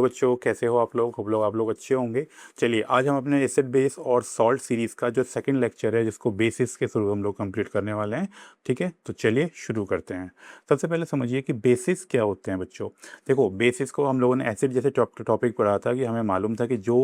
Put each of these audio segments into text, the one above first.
बच्चों, कैसे हो आप लोग? आप लोग अच्छे होंगे। चलिए, आज हम अपने एसिड बेस और सॉल्ट सीरीज़ का जो सेकंड लेक्चर है, जिसको बेसिस के थ्रू हम लोग कंप्लीट करने वाले हैं। ठीक है, तो चलिए शुरू करते हैं। सबसे पहले समझिए कि बेसिस क्या होते हैं बच्चों। देखो, बेसिस को हम लोगों ने एसिड जैसे टॉपिक पढ़ा था कि हमें मालूम था कि जो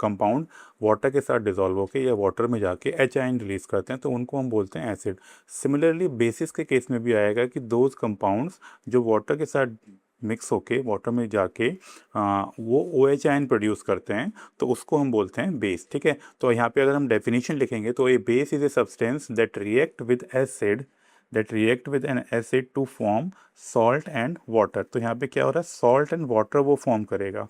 कंपाउंड वाटर के साथ डिजॉल्व होकर या वाटर में जाके एच आयन रिलीज करते हैं तो उनको हम बोलते हैं एसिड। सिमिलरली बेसिस के केस में भी आएगा कि दोज कंपाउंड्स जो वाटर के साथ मिक्स होके वाटर में जाके वो ओ एच आयन प्रोड्यूस करते हैं तो उसको हम बोलते हैं बेस। ठीक है, तो यहाँ पे अगर हम डेफिनेशन लिखेंगे तो a base is a substance that react with acid an acid to form salt and water. तो यहाँ पे क्या हो रहा है, सॉल्ट एंड वाटर वो फॉर्म करेगा।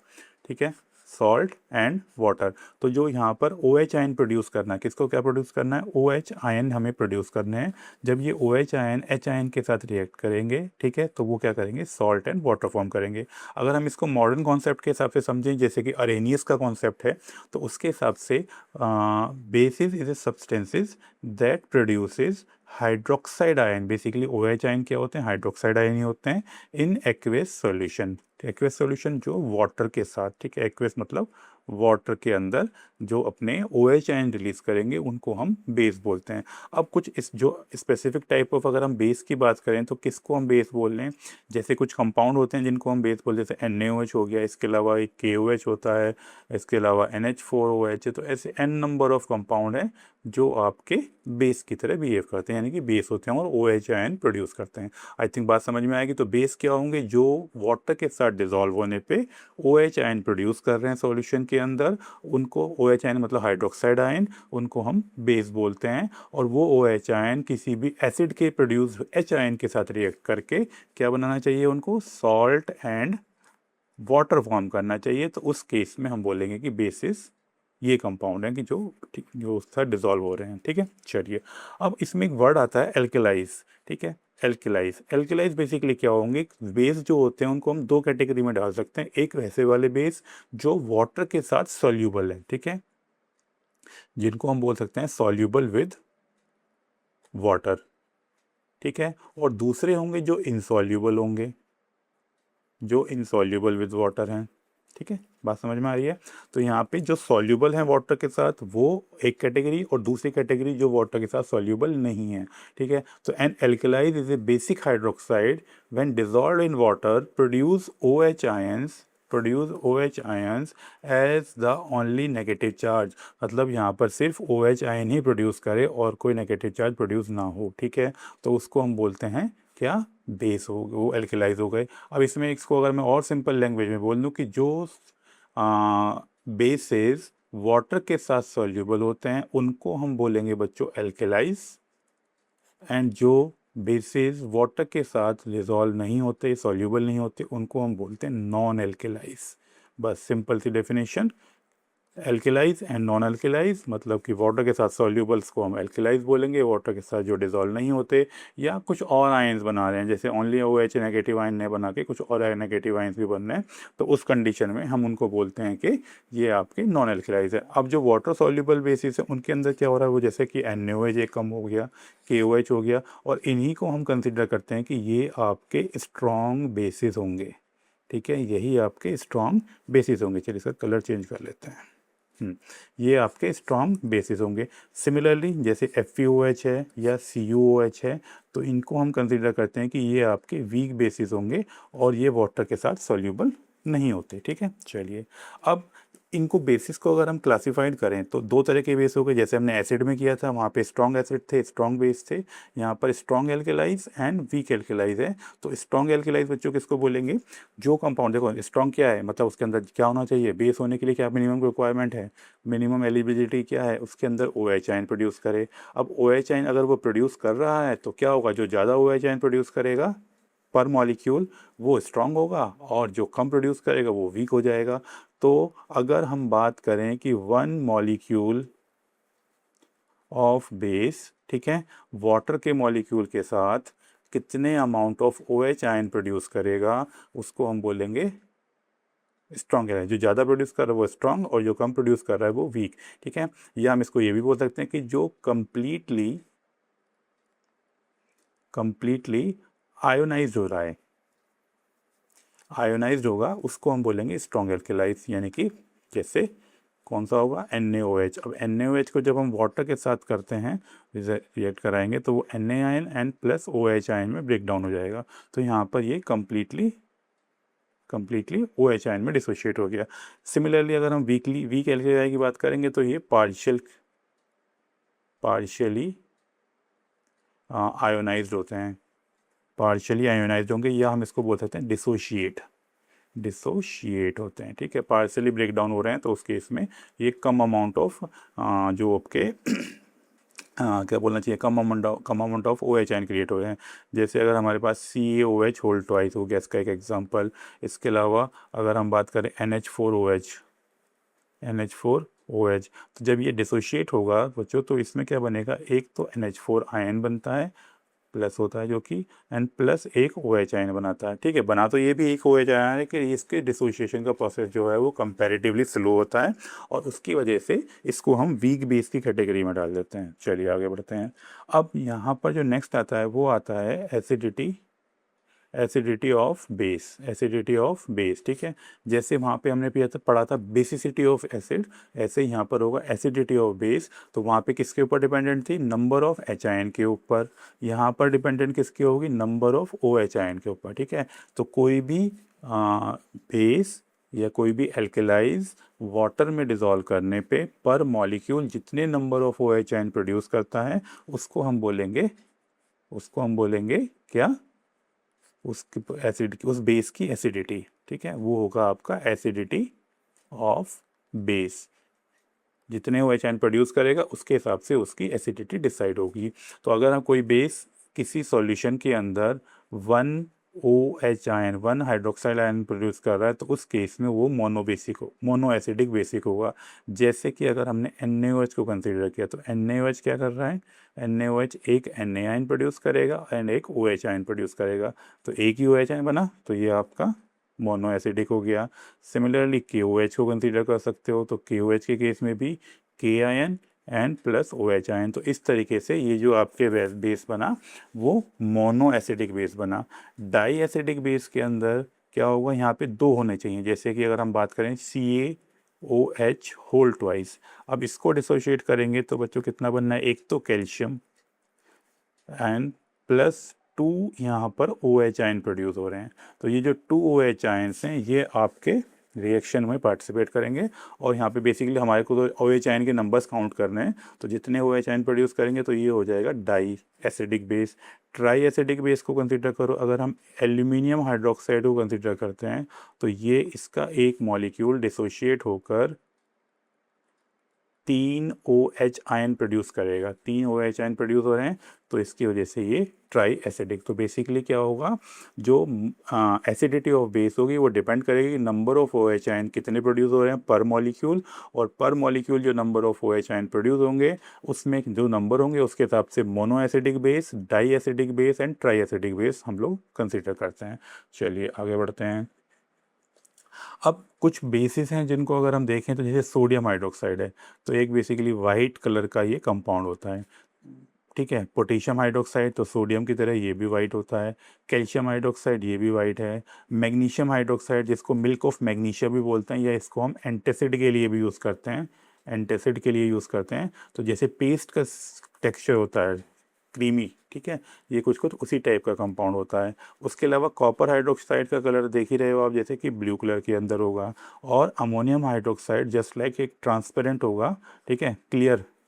ठीक है, सॉल्ट एंड वाटर। तो जो यहाँ पर ओ एच आयन प्रोड्यूस करना है, किसको क्या प्रोड्यूस करना है, ओ एच आयन हमें प्रोड्यूस करने हैं। जब ये O H ion H ion के साथ रिएक्ट करेंगे, ठीक है, तो वो क्या करेंगे, सॉल्ट एंड वाटर फॉर्म करेंगे। अगर हम इसको मॉडर्न कॉन्सेप्ट के हिसाब से समझें, जैसे कि अरेनियस का कॉन्सेप्ट है, तो उसके हिसाब से bases is a substances that produces hydroxide ion. Basically O H ion क्या होते हैं, हाइड्रोक्साइड आयन ही होते हैं in aqueous solution. Aqueous solution जो वाटर के साथ, ठीक है, एक्वेस मतलब वाटर के अंदर जो अपने ओ एच आयन रिलीज करेंगे उनको हम बेस बोलते हैं। अब कुछ इस जो स्पेसिफिक टाइप ऑफ अगर हम बेस की बात करें तो किसको हम बेस बोल रहे हैं, जैसे कुछ कंपाउंड होते हैं जिनको हम बेस बोलते हैं, जैसे NaOH हो गया, इसके अलावा एक KOH होता है, इसके अलावा NH4OH है। तो ऐसे n नंबर ऑफ कंपाउंड हैं जो आपके बेस की तरह बिहेव करते हैं, यानी कि बेस होते हैं और ओ एच आयन प्रोड्यूस करते हैं। आई थिंक बात समझ में आएगी। तो बेस क्या होंगे, जो वाटर के साथ डिजॉल्व होने पे ओ एच आयन प्रोड्यूस कर रहे हैं सॉल्यूशन के अंदर, उनको ओ एच आयन मतलब हाइड्रोक्साइड आयन, उनको हम बेस बोलते हैं। और वो ओ एच आयन किसी भी एसिड के प्रोड्यूस एच आयन के साथ रिएक्ट करके क्या बनाना चाहिए, उनको सॉल्ट एंड वाटर फॉर्म करना चाहिए। तो उस केस में हम बोलेंगे कि बेसिस ये कंपाउंड है कि जो उसके साथ डिजॉल्व हो रहे हैं। ठीक है, चलिए, अब इसमें एक वर्ड आता है एल्केलाइज। ठीक है, एल्केलाइज बेसिकली क्या होंगे, बेस जो होते हैं उनको हम दो कैटेगरी में डाल सकते हैं। एक वैसे वाले बेस जो वाटर के साथ सॉल्यूबल है, ठीक है, जिनको हम बोल सकते हैं सॉल्यूबल विद वाटर। ठीक है, और दूसरे होंगे जो इनसॉल्यूबल होंगे, जो इनसॉल्यूबल विद वाटर हैं। ठीक है, बात समझ में आ रही है। तो यहाँ पे जो सॉल्यूबल हैं वाटर के साथ वो एक कैटेगरी, और दूसरी कैटेगरी जो वाटर के साथ सॉल्यूबल नहीं है। ठीक है, तो an alkalis is a basic hydroxide when dissolved in water produce O H ions as the only negative charge. मतलब यहाँ पर सिर्फ ओ एच आयन ही प्रोड्यूस करे और कोई नेगेटिव चार्ज प्रोड्यूस ना हो। ठीक है, तो उसको हम बोलते हैं क्या, बेस हो, वो एल्कलाइज हो गए। अब इसमें इसको अगर मैं और सिंपल लैंग्वेज में बोल दूँ कि जो बेसेस वाटर के साथ सॉल्यूबल होते हैं उनको हम बोलेंगे बच्चों एल्कलाइज, एंड जो बेसेस वाटर के साथ रिजॉल्व नहीं होते, सॉल्यूबल नहीं होते, उनको हम बोलते हैं नॉन एल्कलाइज। बस सिंपल सी definition. Alkalis and non alkalis मतलब कि वाटर के साथ सॉल्यूबल्स को हम एल्केलाइज बोलेंगे, वाटर के साथ जो डिजॉल्व नहीं होते या कुछ और आयंस बना रहे हैं, जैसे only O H negative ion नहीं बना के कुछ और नेगेटिव आयंस भी बन रहे हैं, तो उस कंडीशन में हम उनको बोलते हैं कि ये आपके नॉन एल्केलाइज है। अब जो वाटर सॉल्यूबल बेसिस है उनके अंदर क्या हो रहा है, वो जैसे कि NaOH एक कम हो गया, KOH हो गया, और इन्हीं को हम कंसिडर करते हैं कि ये आपके स्ट्रॉन्ग बेसिस होंगे। ठीक है, यही आपके स्ट्रॉन्ग बेसिस होंगे। चलिए इसका कलर चेंज कर लेते हैं। ये आपके स्ट्रॉन्ग बेसिस होंगे। सिमिलरली जैसे FeOH है या CuOH है, तो इनको हम कंसिडर करते हैं कि ये आपके वीक बेसिस होंगे और ये वाटर के साथ सॉल्यूबल नहीं होते। ठीक है, चलिए, अब इनको बेसिस को अगर हम क्लासिफाइड करें तो दो तरह के बेस हो गए, जैसे हमने एसिड में किया था, वहाँ पे स्ट्रॉन्ग एसिड थे, स्ट्रॉन्ग बेस थे। यहाँ पर स्ट्रॉन्ग एल्केलाइज एंड वीक एल्केलाइज है। तो स्ट्रॉन्ग एल्केलाइज बच्चों किसको बोलेंगे, जो कंपाउंड, देखो स्ट्रॉन्ग क्या है मतलब उसके अंदर क्या होना चाहिए, बेस होने के लिए क्या मिनिमम रिक्वायरमेंट है, मिनिमम एलिजिबिलिटी क्या है, उसके अंदर ओ एच आयन प्रोड्यूस करे। अब ओ एच आयन अगर वो प्रोड्यूस कर रहा है तो क्या होगा, जो ज़्यादा ओ एच आयन प्रोड्यूस करेगा पर मॉलिक्यूल वो स्ट्रांग होगा, और जो कम प्रोड्यूस करेगा वो वीक हो जाएगा। तो अगर हम बात करें कि वन मॉलिक्यूल ऑफ बेस, ठीक है, वाटर के मॉलिक्यूल के साथ कितने amount of O H ion produce करेगा, उसको हम बोलेंगे स्ट्रॉन्ग है। जो ज़्यादा प्रोड्यूस कर रहा है वो स्ट्रॉन्ग, और जो कम प्रोड्यूस कर रहा है वो वीक। ठीक है, या हम इसको ये भी बोल सकते हैं कि जो कंप्लीटली आयोनाइज हो रहा है, आयोनाइज्ड होगा उसको हम बोलेंगे स्ट्रॉन्ग एल्केलाइज, यानी कि जैसे कौन सा होगा NaOH। अब NaOH को जब हम वाटर के साथ करते हैं रिएक्ट कराएंगे तो वो Na ion N plus OH ion में ब्रेक डाउन हो जाएगा। तो यहाँ पर ये कंप्लीटली OH आयन में डिसोशिएट हो गया। सिमिलरली अगर हम वीक एल्केलाई की बात करेंगे तो ये पार्शियली आयोनाइज्ड होते हैं, पार्शियली आयोनाइज्ड होंगे, या हम इसको बोल सकते हैं डिसोशिएट होते हैं। ठीक है, पार्शियली ब्रेक डाउन हो रहे हैं तो उस केस में ये कम अमाउंट ऑफ जो आपके क्या बोलना चाहिए, कम amount of OH ion create हो रहे हैं। जैसे अगर हमारे पास CaOH होल ट्वाइस हो गया, इसका एक एग्जांपल। इसके अलावा अगर हम बात करें NH4OH, तो जब ये डिसोशिएट होगा बच्चों तो इसमें क्या बनेगा, एक तो NH4 आयन बनता है प्लस होता है जो कि एंड प्लस एक OH आयन बनाता है। ठीक है, बना तो ये भी एक OH आयन है कि इसके डिसोसिएशन का प्रोसेस जो है वो कंपैरेटिवली स्लो होता है और उसकी वजह से इसको हम वीक बेस की कैटेगरी में डाल देते हैं। चलिए आगे बढ़ते हैं। अब यहाँ पर जो नेक्स्ट आता है वो आता है एसिडिटी ऑफ बेस। ठीक है, जैसे वहाँ पे हमने पढ़ा था बेसिसिटी ऑफ एसिड, ऐसे यहाँ पर होगा एसिडिटी ऑफ बेस। तो वहाँ पे किसके ऊपर डिपेंडेंट थी, नंबर ऑफ H आयन के ऊपर। यहाँ पर डिपेंडेंट किसकी होगी, नंबर ऑफ OH आयन के ऊपर। ठीक है, तो कोई भी बेस या कोई भी एल्केलाइज वाटर में डिजोल्व करने पे पर मॉलिक्यूल जितने number of OH ion produce करता है उसको हम बोलेंगे क्या, उसकी एसिड की, उस बेस की एसिडिटी। ठीक है, वो होगा आपका एसिडिटी ऑफ बेस। जितने OH आयन प्रोड्यूस करेगा उसके हिसाब से उसकी एसिडिटी डिसाइड होगी। तो अगर हम कोई बेस किसी सॉल्यूशन के अंदर 1 हाइड्रोक्साइड आयन प्रोड्यूस कर रहा है तो उस केस में वो मोनो एसिडिक बेसिक होगा। जैसे कि अगर हमने NaOH को कंसीडर किया तो NaOH क्या कर रहा है, NaOH एक Na आयन प्रोड्यूस करेगा एंड एक OH आयन प्रोड्यूस करेगा, तो एक ही OH आयन बना तो ये आपका मोनो एसिडिक हो गया। सिमिलरली KOH को कंसीडर कर सकते हो, तो KOH के केस में भी K ion and plus OH ion. तो इस तरीके से ये जो आपके बेस बना वो मोनो एसिडिक बेस बना। डाई एसिडिक बेस के अंदर क्या होगा, यहाँ पे दो होने चाहिए। जैसे कि अगर हम बात करें CaOH होल ट्वाइस, अब इसको डिसोशिएट करेंगे तो बच्चों कितना बनना है, एक तो कैल्शियम एंड प्लस 2 यहाँ पर OH आयन प्रोड्यूस हो रहे हैं। तो ये जो 2 OH आयन्स हैं ये आपके रिएक्शन में पार्टिसिपेट करेंगे और यहाँ पे बेसिकली हमारे को तो OH आयन के नंबर्स काउंट करने हैं, तो जितने OH आयन प्रोड्यूस करेंगे तो ये हो जाएगा di acidic base. Tri acidic base को कंसिडर करो, अगर हम एल्यूमिनियम हाइड्रोक्साइड को कंसिडर करते हैं तो ये इसका एक मॉलिक्यूल डिसोशिएट होकर 3 OH आयन प्रोड्यूस करेगा। 3 OH आयन प्रोड्यूस हो रहे हैं तो इसकी वजह से ये ट्राई एसिडिक। तो बेसिकली क्या होगा, जो एसिडिटी ऑफ बेस होगी वो डिपेंड करेगी कि नंबर ऑफ OH आयन कितने प्रोड्यूस हो रहे हैं पर मॉलिक्यूल, और पर मॉलिक्यूल जो number of OH ion produce होंगे उसमें जो नंबर होंगे उसके हिसाब से mono acidic base, di acidic base and tri acidic base हम लोग कंसिडर करते हैं। चलिए आगे बढ़ते हैं। अब कुछ बेसिस हैं जिनको अगर हम देखें तो जैसे सोडियम हाइड्रोक्साइड है तो एक बेसिकली वाइट कलर का ये कंपाउंड होता है। ठीक है, पोटेशियम हाइड्रोक्साइड तो सोडियम की तरह ये भी वाइट होता है। कैल्शियम हाइड्रोक्साइड ये भी वाइट है। मैग्नीशियम हाइड्रोक्साइड जिसको मिल्क ऑफ मैग्नीशिया भी बोलते हैं, या इसको हम एंटासिड के लिए भी यूज़ करते हैं, तो जैसे पेस्ट का टेक्सचर होता है क्रीमी, ठीक है, ये कुछ कुछ उसी टाइप का कंपाउंड होता है। उसके अलावा कॉपर हाइड्रोक्साइड का कलर देख ही रहे हो आप, जैसे कि ब्लू कलर के अंदर होगा। और अमोनियम हाइड्रोक्साइड जस्ट लाइक एक ट्रांसपेरेंट होगा, ठीक है,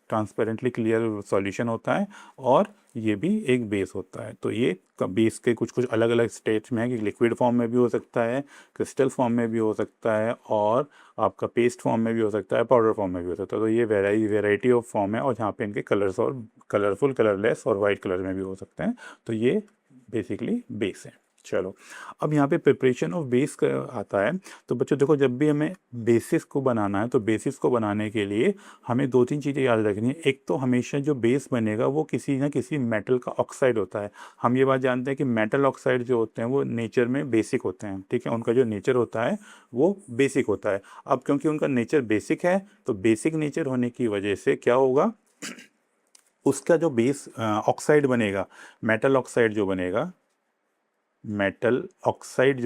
ट्रांसपेरेंटली क्लियर सॉल्यूशन होता है और ये भी एक बेस होता है। तो ये बेस के कुछ कुछ अलग अलग स्टेट्स में है कि लिक्विड फॉर्म में भी हो सकता है, क्रिस्टल फॉर्म में भी हो सकता है, और आपका पेस्ट फॉर्म में भी हो सकता है, पाउडर फॉर्म में भी हो सकता है। तो ये वेराइटी ऑफ फॉर्म है और जहाँ पे इनके कलर्स और कलरफुल, कलरलेस और वाइट कलर में भी हो सकते हैं। तो ये बेसिकली बेस है। चलो अब यहाँ पे प्रिपरेशन ऑफ बेस का आता है। तो बच्चों देखो, जब भी हमें बेसिस को बनाना है तो बेसिस को बनाने के लिए हमें दो तीन चीज़ें याद रखनी है। एक तो हमेशा जो बेस बनेगा वो किसी ना किसी मेटल का ऑक्साइड होता है। हम ये बात जानते हैं कि मेटल ऑक्साइड जो होते हैं वो नेचर में बेसिक होते हैं, ठीक है, उनका जो नेचर होता है वो बेसिक होता है। अब क्योंकि उनका नेचर बेसिक है तो बेसिक नेचर होने की वजह से क्या होगा, उसका जो बेस ऑक्साइड बनेगा, मेटल ऑक्साइड जो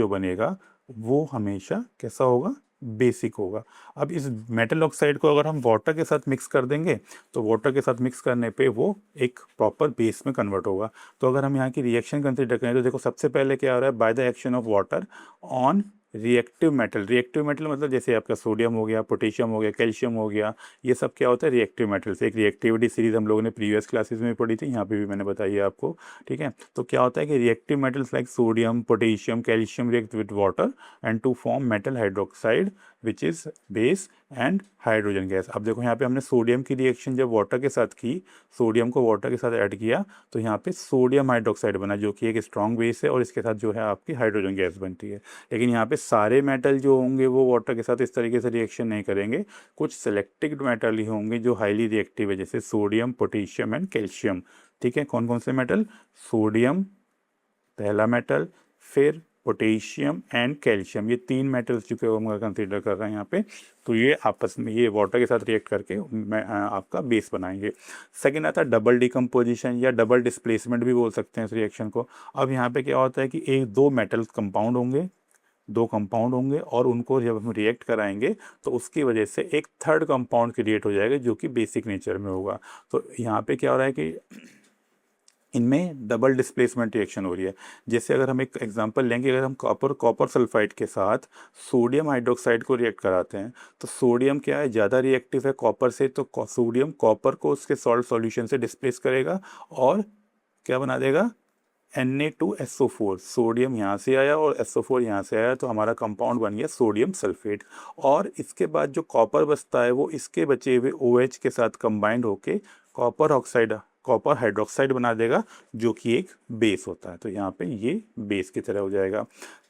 बनेगा वो हमेशा कैसा होगा, बेसिक होगा। अब इस मेटल ऑक्साइड को अगर हम वाटर के साथ मिक्स कर देंगे तो वाटर के साथ मिक्स करने पे वो एक प्रॉपर बेस में कन्वर्ट होगा। तो अगर हम यहाँ की रिएक्शन कंसिडर करें तो देखो सबसे पहले क्या हो रहा है, by the action of water on reactive metal मतलब जैसे आपका सोडियम हो गया, पोटेशियम हो गया, कैल्शियम हो गया, ये सब क्या होता है, रिएक्टिव मेटल्स। एक रिएक्टिविटी सीरीज हम लोगों ने प्रीवियस क्लासेस में पढ़ी थी, यहाँ पे भी मैंने बताई है आपको, ठीक है। तो क्या होता है कि reactive metals like sodium, potassium, calcium react with water and to form metal hydroxide which is base and hydrogen gas. अब देखो यहाँ पे हमने सोडियम की रिएक्शन जब वाटर के साथ की, सोडियम को वाटर के साथ ऐड किया तो यहाँ पे सोडियम हाइड्रोक्साइड बना जो कि एक स्ट्रॉन्ग बेस है और इसके साथ जो है आपकी हाइड्रोजन गैस बनती है। लेकिन यहाँ पे सारे मेटल जो होंगे वो वाटर के साथ इस तरीके से रिएक्शन नहीं करेंगे, कुछ सेलेक्टेड मेटल ही होंगे जो हाईली रिएक्टिव है, जैसे सोडियम, पोटेशियम एंड कैल्शियम, ठीक है। कौन कौन से मेटल, सोडियम पहला मेटल, फिर पोटेशियम एंड कैल्शियम, ये तीन मेटल्स जो हम कंसीडर कर रहे हैं यहाँ पे, तो ये आपस में ये वाटर के साथ रिएक्ट करके आपका बेस बनाएंगे। सेकेंड आता है डबल डिकम्पोजिशन या डबल डिस्प्लेसमेंट भी बोल सकते हैं इस रिएक्शन को। अब यहाँ पे क्या होता है कि एक दो मेटल्स कंपाउंड होंगे, दो कंपाउंड होंगे और उनको जब हम रिएक्ट कराएंगे तो उसकी वजह से एक थर्ड कंपाउंड क्रिएट हो जाएगा जो कि बेसिक नेचर में होगा। तो यहाँ पे क्या हो रहा है कि इनमें डबल डिस्प्लेसमेंट रिएक्शन हो रही है। जैसे अगर हम एक एग्जांपल लेंगे, अगर हम कॉपर सल्फाइड के साथ सोडियम हाइड्रोक्साइड को रिएक्ट कराते हैं तो सोडियम क्या है, ज़्यादा रिएक्टिव है कॉपर से, तो सोडियम कॉपर को उसके सॉल्ट सॉल्यूशन से डिस्प्लेस करेगा और क्या बना देगा, Na2SO4। सोडियम यहाँ से आया और SO4 यहाँ से आया तो हमारा कंपाउंड बन गया सोडियम सल्फेट। और इसके बाद जो कॉपर बचता है वो इसके बचे हुए OH के साथ कंबाइंड होके कॉपर हाइड्रोक्साइड बना देगा जो कि एक बेस होता है। तो यहाँ पे ये बेस की तरह हो जाएगा।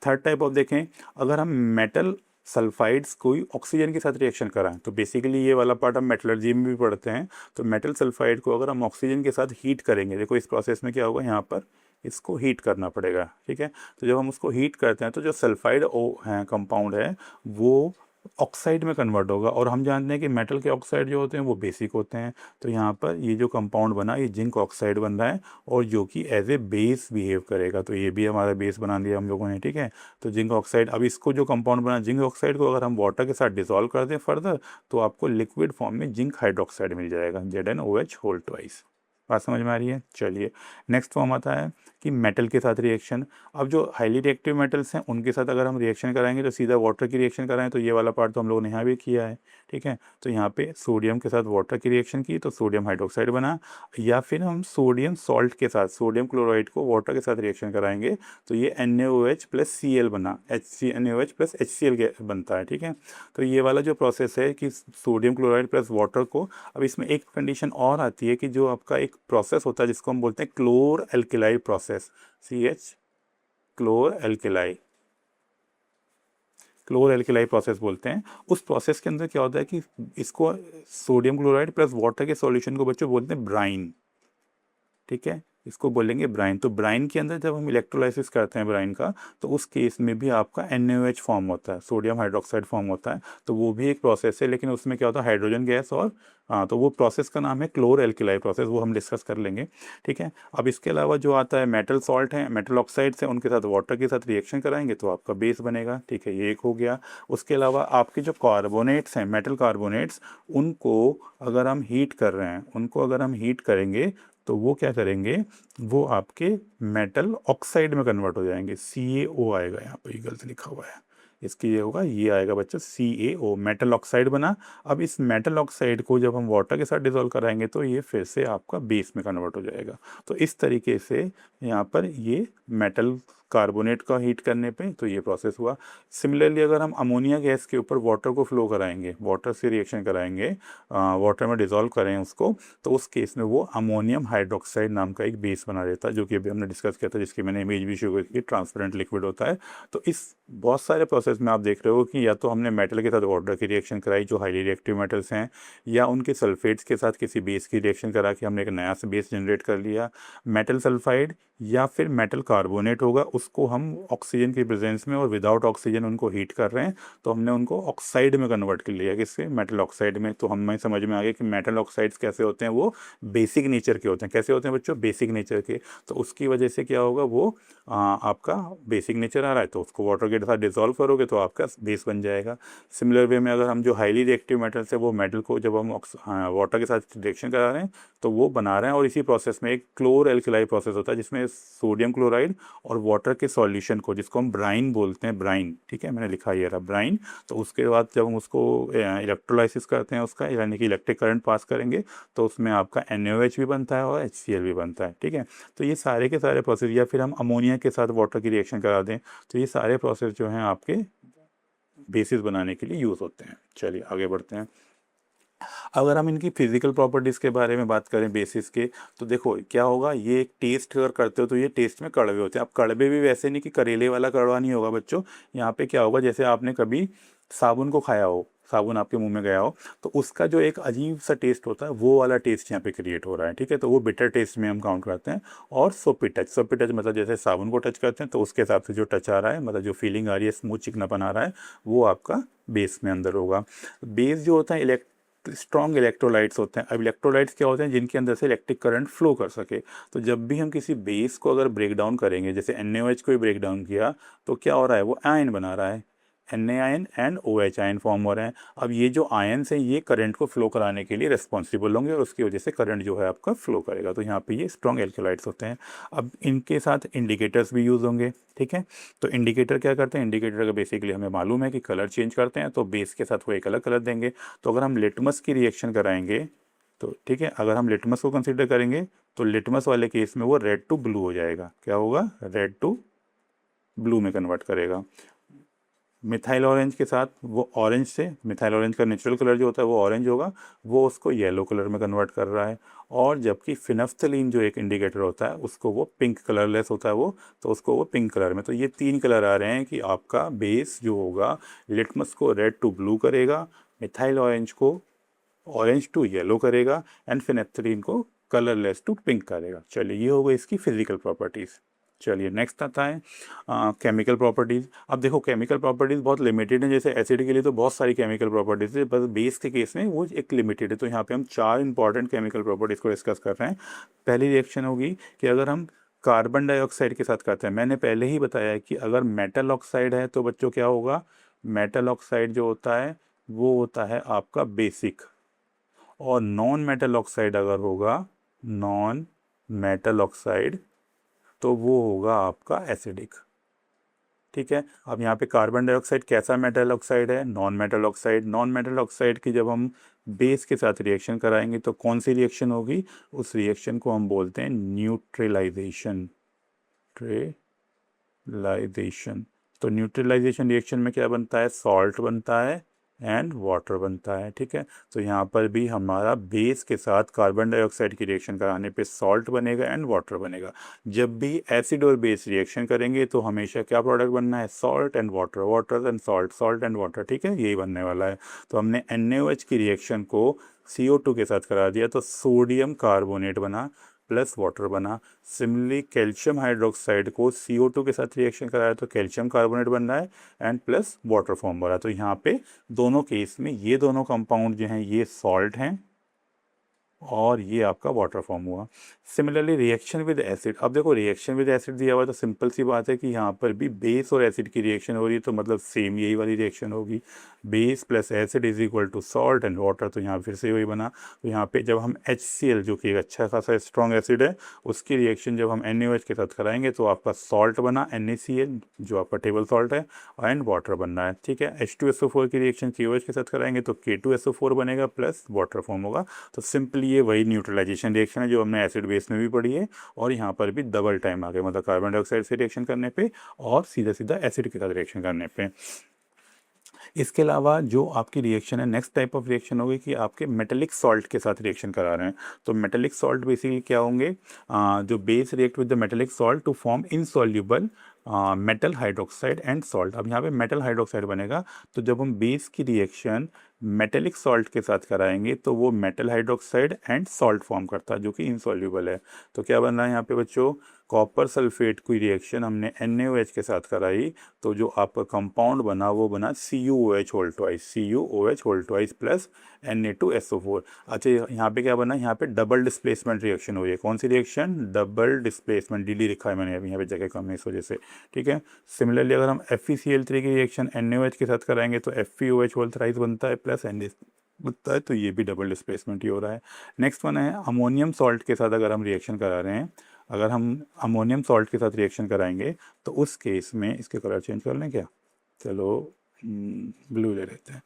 थर्ड टाइप ऑफ देखें, अगर हम मेटल सल्फाइड्स कोई ऑक्सीजन के साथ रिएक्शन कराएं तो बेसिकली ये वाला पार्ट हम मेटलर्जी में भी पढ़ते हैं। तो मेटल सल्फाइड को अगर हम ऑक्सीजन के साथ हीट करेंगे, देखो इस प्रोसेस में क्या होगा, यहाँ पर इसको हीट करना पड़ेगा, ठीक है। तो जब हम उसको हीट करते हैं तो जो सल्फाइड ओ है कंपाउंड है वो ऑक्साइड में कन्वर्ट होगा। और हम जानते हैं कि मेटल के ऑक्साइड जो होते हैं वो बेसिक होते हैं। तो यहाँ पर ये जो कंपाउंड बना ये जिंक ऑक्साइड बन रहा है और जो कि एज ए बेस बिहेव करेगा। तो ये भी हमारा बेस बना दिया हम लोगों ने, ठीक है। तो जिंक ऑक्साइड, अब इसको जो कंपाउंड बना जिंक ऑक्साइड को अगर हम वाटर के साथ डिसॉल्व कर दें फर्दर तो आपको लिक्विड फॉर्म में जिंक हाइड्रोक्साइड मिल जाएगा, ZnOH होल ट्वाइस। बात समझ में आ रही है। चलिए नेक्स्ट फॉर्म आता है कि मेटल के साथ रिएक्शन। अब जो हाईली रिएक्टिव मेटल्स हैं उनके साथ अगर हम रिएक्शन कराएंगे तो सीधा वाटर की रिएक्शन कराएं, तो ये वाला पार्ट तो हम लोगों ने यहाँ भी किया है, ठीक है। तो यहाँ पे सोडियम के साथ वाटर की रिएक्शन की तो सोडियम हाइड्रोक्साइड बना, या फिर हम सोडियम सॉल्ट के साथ सोडियम क्लोराइड को वाटर के साथ रिएक्शन कराएंगे तो ये NaOH प्लस Cl बना, NaOH प्लस HCl बनता है, ठीक है। तो ये वाला जो प्रोसेस है कि सोडियम क्लोराइड प्लस वाटर को, अब इसमें एक कंडीशन और आती है कि जो आपका एक प्रोसेस होता है जिसको हम बोलते हैं क्लोर एल्केलाई प्रोसेस, क्लोर एल्केलाई प्रोसेस बोलते हैं। उस प्रोसेस के अंदर क्या होता है कि इसको सोडियम क्लोराइड प्लस वाटर के सॉल्यूशन को बच्चों बोलते हैं ब्राइन, ठीक है, इसको बोलेंगे ब्राइन। तो ब्राइन के अंदर जब हम इलेक्ट्रोलाइसिस करते हैं ब्राइन का तो उस केस में भी आपका NaOH फॉर्म होता है, सोडियम हाइड्रोक्साइड फॉर्म होता है। तो वो भी एक प्रोसेस है, लेकिन उसमें क्या होता है, हाइड्रोजन गैस और तो वो प्रोसेस का नाम है क्लोर एल्केलाई प्रोसेस, वो हम डिस्कस कर लेंगे, ठीक है। अब इसके अलावा जो आता है मेटल सॉल्ट है, मेटल ऑक्साइड्स हैं, उनके साथ वाटर के साथ रिएक्शन कराएंगे तो आपका बेस बनेगा, ठीक है, ये एक हो गया। उसके अलावा आपके जो कार्बोनेट्स हैं, मेटल कार्बोनेट्स, उनको अगर हम हीट कर रहे हैं, उनको अगर हम हीट करेंगे तो वो क्या करेंगे, वो आपके मेटल ऑक्साइड में कन्वर्ट हो जाएंगे। CaO आएगा, यहाँ पे गलत लिखा हुआ है, इसकी ये होगा, ये आएगा बच्चों CaO, मेटल ऑक्साइड बना। अब इस मेटल ऑक्साइड को जब हम वाटर के साथ डिसॉल्व कराएंगे तो ये फिर से आपका बेस में कन्वर्ट हो जाएगा। तो इस तरीके से यहाँ पर ये मेटल कार्बोनेट का हीट करने पे तो ये प्रोसेस हुआ। सिमिलरली अगर हम अमोनिया गैस के ऊपर वाटर को फ्लो कराएंगे, वाटर से रिएक्शन कराएंगे, वाटर में डिसॉल्व करें उसको, तो उस केस में वो अमोनियम हाइड्रोक्साइड नाम का एक बेस बना देता है, जो कि अभी हमने डिस्कस किया था, जिसकी मैंने इमेज भी शो की, ट्रांसपेरेंट लिक्विड होता है। तो इस बहुत सारे प्रोसेस प्रोसेस में आप देख रहे हो कि या तो हमने मेटल के साथ वाटर की रिएक्शन कराई जो हाईली रिएक्टिव मेटल्स हैं, या उनके सल्फेट्स के साथ किसी बेस की रिएक्शन करा के हमने एक नया से बेस जनरेट कर लिया, मेटल सल्फाइड या फिर मेटल कार्बोनेट होगा, उसको हम ऑक्सीजन की प्रेजेंस में और विदाउट ऑक्सीजन उनको हीट कर रहे हैं तो हमने उनको ऑक्साइड में कन्वर्ट कर लिया, किससे, मेटल ऑक्साइड में। तो हमें समझ में आ गया कि मेटल ऑक्साइड्स कैसे होते हैं, वो बेसिक नेचर के होते हैं। कैसे होते हैं बच्चों, बेसिक नेचर के। तो उसकी वजह से क्या होगा, वो आपका बेसिक नेचर आ रहा है तो उसको वाटर के साथ डिसॉल्व करोगे तो आपका बेस बन जाएगा। सिमिलर वे में अगर हम जो हाईली रिएक्टिव मेटल्स है वो मेटल को जब हम वाटर के साथ रिएक्शन करा रहे हैं तो वो बना रहे हैं, और इसी प्रोसेस में एक क्लोर एल्कलाई प्रोसेस होता है जिसमें सोडियम क्लोराइड और वाटर के सॉल्यूशन को, जिसको हम ब्राइन बोलते हैं, ब्राइन, ठीक है, मैंने लिखा ये रहा ब्राइन। तो उसके बाद जब हम उसको इलेक्ट्रोलाइसिस करते हैं उसका, यानी कि इलेक्ट्रिक करंट पास करेंगे, तो उसमें आपका NaOH भी बनता है और HCl भी बनता है, ठीक है। तो ये सारे के सारे प्रोसेस, या फिर हम अमोनिया के साथ वाटर की रिएक्शन करा दें, तो ये सारे प्रोसेस जो हैं आपके बेसिस बनाने के लिए यूज़ होते हैं। चलिए आगे बढ़ते हैं। अगर हम इनकी फिजिकल प्रॉपर्टीज़ के बारे में बात करें बेसिस के, तो देखो क्या होगा, ये एक टेस्ट अगर करते हो तो ये टेस्ट में कड़वे होते हैं। अब कड़वे भी वैसे नहीं कि करेले वाला कड़वा नहीं होगा बच्चों। यहाँ पे क्या होगा, जैसे आपने कभी साबुन को खाया हो, साबुन आपके मुंह में गया हो, तो उसका जो एक अजीब सा टेस्ट होता है वो वाला टेस्ट यहाँ पे क्रिएट हो रहा है, ठीक है। तो वो बिटर टेस्ट में हम काउंट करते हैं। और सोपी टच, सोपी टच मतलब जैसे साबुन को टच करते हैं तो उसके हिसाब से जो टच आ रहा है, मतलब जो फीलिंग आ रही है, स्मूथ चिकनापन आ रहा है, वो आपका बेस में अंदर होगा। बेस जो होता है स्ट्रॉन्ग इलेक्ट्रोलाइट्स होते हैं। अब इलेक्ट्रोलाइट्स क्या होते हैं, जिनके अंदर से इलेक्ट्रिक करंट फ्लो कर सके। तो जब भी हम किसी बेस को अगर ब्रेक डाउन करेंगे, जैसे NaOH को ही ब्रेक डाउन किया, तो क्या हो रहा है, वो आयन बना रहा है, Na ion and OH ion form हो रहे हैं। अब ये जो आयन्स हैं ये करंट को फ्लो कराने के लिए रिस्पॉन्सिबल होंगे और उसकी वजह से करंट जो है आपका फ्लो करेगा। तो यहाँ पे ये स्ट्रॉन्ग एल्कलाइड्स होते हैं। अब इनके साथ इंडिकेटर्स भी यूज़ होंगे, ठीक है। तो इंडिकेटर क्या करते हैं, इंडिकेटर का बेसिकली हमें मालूम है कि कलर चेंज करते हैं, तो बेस के साथ वो एक अलग कलर देंगे। तो अगर हम लिटमस की रिएक्शन कराएंगे तो ठीक है, अगर हम लिटमस को कंसिडर करेंगे तो लिटमस वाले केस में वो रेड टू ब्लू हो जाएगा। क्या होगा, रेड टू ब्लू में कन्वर्ट करेगा। मिथाइल ऑरेंज के साथ वो ऑरेंज से, मिथाइल ऑरेंज का नेचुरल कलर जो होता है वो ऑरेंज होगा, वो उसको येलो कलर में कन्वर्ट कर रहा है। और जबकि फिनफ्थलीन जो एक इंडिकेटर होता है उसको वो पिंक कलरलेस होता है वो, तो उसको वो पिंक कलर में। तो ये 3 कलर आ रहे हैं कि आपका बेस जो होगा लिटमस को रेड टू ब्लू करेगा, मिथाइल ऑरेंज को ऑरेंज टू येलो करेगा, एंड फिनेप्थलीन को कलरलेस टू पिंक करेगा। चलिए ये हो गई इसकी फिजिकल प्रॉपर्टीज़। चलिए नेक्स्ट आता है केमिकल प्रॉपर्टीज़। अब देखो केमिकल प्रॉपर्टीज़ बहुत लिमिटेड है, जैसे एसिड के लिए तो बहुत सारी केमिकल प्रॉपर्टीज़ है, बस बेस के केस में वो एक लिमिटेड है। तो यहाँ पे हम 4 इंपॉर्टेंट केमिकल प्रॉपर्टीज़ को डिस्कस कर रहे हैं। पहली रिएक्शन होगी कि अगर हम कार्बन डाइऑक्साइड के साथ करते हैं, मैंने पहले ही बताया है कि अगर मेटल ऑक्साइड है तो बच्चों क्या होगा, मेटल ऑक्साइड जो होता है वो होता है आपका बेसिक, और नॉन मेटल ऑक्साइड अगर होगा, नॉन मेटल ऑक्साइड, तो वो होगा आपका एसिडिक, ठीक है। अब यहाँ पे कार्बन डाइऑक्साइड कैसा मेटल ऑक्साइड है, non metal oxide. Non metal oxide की जब हम बेस के साथ रिएक्शन कराएंगे तो कौन सी रिएक्शन होगी, उस रिएक्शन को हम बोलते हैं न्यूट्रलाइजेशन, ट्रेलाइजेशन। तो न्यूट्रलाइजेशन रिएक्शन में क्या बनता है, सॉल्ट बनता है एंड वाटर बनता है, ठीक है। तो यहाँ पर भी हमारा बेस के साथ कार्बन डाइऑक्साइड की रिएक्शन कराने पे सॉल्ट बनेगा एंड वाटर बनेगा। जब भी एसिड और बेस रिएक्शन करेंगे तो हमेशा क्या प्रोडक्ट बनना है, salt and water, water and salt, salt and water, ठीक है, यही बनने वाला है। तो हमने NaOH की रिएक्शन को CO2 के साथ करा दिया तो सोडियम कार्बोनेट बना प्लस वाटर बना। सिमिलरली कैल्शियम हाइड्रोक्साइड को CO2 के साथ रिएक्शन कराया तो कैल्शियम कार्बोनेट बन रहा है एंड प्लस वाटर फॉर्म हो रहा है। तो यहाँ पे दोनों केस में ये दोनों कंपाउंड जो हैं ये सॉल्ट हैं और ये आपका वाटर फॉर्म हुआ। सिमिलरली रिएक्शन विद एसिड, अब देखो रिएक्शन विद एसिड दिया हुआ है तो सिंपल सी बात है कि यहाँ पर भी बेस और एसिड की रिएक्शन हो रही है, तो मतलब सेम यही वाली रिएक्शन होगी, base plus acid is equal to salt and water. तो यहाँ फिर से वही बना। तो यहाँ पे जब हम HCl जो कि एक अच्छा खासा स्ट्रॉन्ग एसिड है उसकी रिएक्शन जब हम NaOH के साथ कराएंगे तो आपका सॉल्ट बना NaCl जो आपका टेबल सॉल्ट है एंड वाटर बनना है, ठीक है। H2SO4 की रिएक्शन KOH के साथ कराएंगे तो K2SO4 बनेगा प्लस वाटर फॉर्म होगा। तो सिंपली ये वही न्यूट्रलाइजेशन रिएक्शन है जो हमने एसिड बेस में भी पढ़ी है, और यहाँ पर भी डबल टाइम आ गया, मतलब कार्बन डाइऑक्साइड से रिएक्शन करने पे और सीधा सीधा एसिड के साथ रिएक्शन करने पे। इसके अलावा जो आपकी रिएक्शन है, नेक्स्ट टाइप ऑफ रिएक्शन होगी कि आपके मेटेलिक सॉल्ट के साथ रिएक्शन करा रहे हैं। तो मेटेलिक सॉल्ट बेसिकली क्या होंगे, जो base react with the metallic salt to form insoluble metal hydroxide and salt. अब यहाँ पे मेटल हाइड्रोक्साइड बनेगा, तो जब हम बेस की रिएक्शन मेटेलिक सॉल्ट के साथ कराएंगे तो वो metal hydroxide and salt form करता है जो कि इनसॉल्युबल है। तो क्या बन रहा है यहाँ पे बच्चों, कॉपर सल्फेट की रिएक्शन हमने NaOH के साथ कराई, तो जो आपका कंपाउंड बना वो बना CuOH whole twice, CuOH whole twice plus Na2SO4। अच्छा यहाँ पे क्या बना, यहाँ पे डबल डिस्प्लेसमेंट रिएक्शन हुई है। कौन सी रिएक्शन, डबल डिस्प्लेसमेंट, DD लिखा है मैंने, यहाँ पे जगह कम है इस वजह से, ठीक है। सिमिलरली अगर हम FeCl3 की रिएक्शन NaOH के साथ कराएंगे तो FeOH होल थ्राइस बनता है प्लस Na बनता है, तो ये भी डबल डिस्प्लेसमेंट ही हो रहा है। नेक्स्ट वन है अमोनियम सॉल्ट के साथ अगर हम रिएक्शन करा रहे हैं, अगर हम अमोनियम सॉल्ट के साथ रिएक्शन कराएंगे तो उस केस में, इसके कलर चेंज कर लें क्या, चलो ब्लू ले लेते हैं।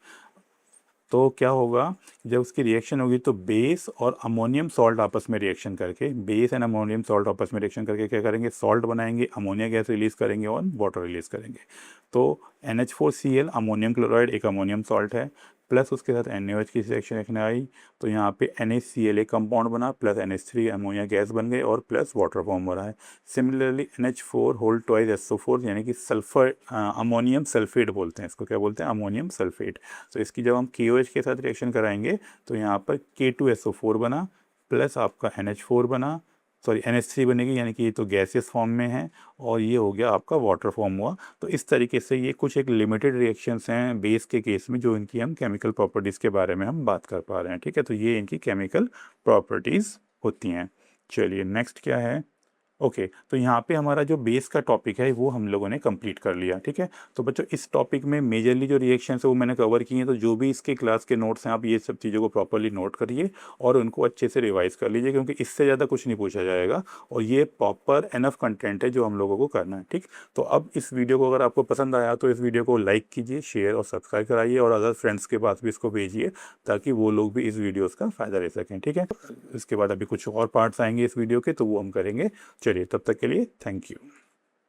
तो क्या होगा, जब उसकी रिएक्शन होगी तो बेस और अमोनियम सॉल्ट आपस में रिएक्शन करके, बेस एंड अमोनियम सॉल्ट आपस में रिएक्शन करके क्या करेंगे, सॉल्ट बनाएंगे, अमोनिया गैस रिलीज करेंगे और वाटर रिलीज करेंगे। तो NH4Cl अमोनियम क्लोराइड एक अमोनियम सॉल्ट है, प्लस उसके साथ NaOH की रिएक्शन देखने आई, तो यहाँ पे NaCl एक कंपाउंड बना प्लस NH3 अमोनिया गैस बन गए और प्लस वाटर फॉर्म हो रहा है। Similarly NH4 whole twice SO4 यानी कि सल्फर, अमोनियम सल्फेट बोलते हैं इसको, क्या बोलते हैं, अमोनियम सल्फेट। तो इसकी जब हम KOH के साथ रिएक्शन कराएंगे तो यहाँ पर K2SO4 बना प्लस आपका NH4 बना, सॉरी NH3 बनेगी, यानी कि ये तो गैसियस फॉर्म में है और ये हो गया आपका वाटर फॉर्म हुआ। तो इस तरीके से ये कुछ एक लिमिटेड रिएक्शंस हैं बेस के केस में जो इनकी हम केमिकल प्रॉपर्टीज़ के बारे में हम बात कर पा रहे हैं, ठीक है। तो ये इनकी केमिकल प्रॉपर्टीज़ होती हैं। चलिए नेक्स्ट क्या है, ओके तो यहाँ पे हमारा जो बेस का टॉपिक है वो हम लोगों ने कंप्लीट कर लिया, ठीक है। तो बच्चों इस टॉपिक में मेजरली जो रिएक्शंस है वो मैंने कवर किए हैं, तो जो भी इसके क्लास के नोट्स हैं आप ये सब चीज़ों को प्रॉपरली नोट करिए और उनको अच्छे से रिवाइज कर लीजिए, क्योंकि इससे ज़्यादा कुछ नहीं पूछा जाएगा और ये प्रॉपर एनफ कंटेंट है जो हम लोगों को करना है, ठीक। तो अब इस वीडियो को अगर आपको पसंद आया तो इस वीडियो को लाइक कीजिए, शेयर और सब्सक्राइब कराइए और अदर फ्रेंड्स के पास भी इसको भेजिए ताकि वो लोग भी इस वीडियोज़ का फ़ायदा ले सकें, ठीक है। इसके बाद अभी कुछ और पार्ट्स आएंगे इस वीडियो के, तो वो हम करेंगे। चलिए तब तक के लिए थैंक यू।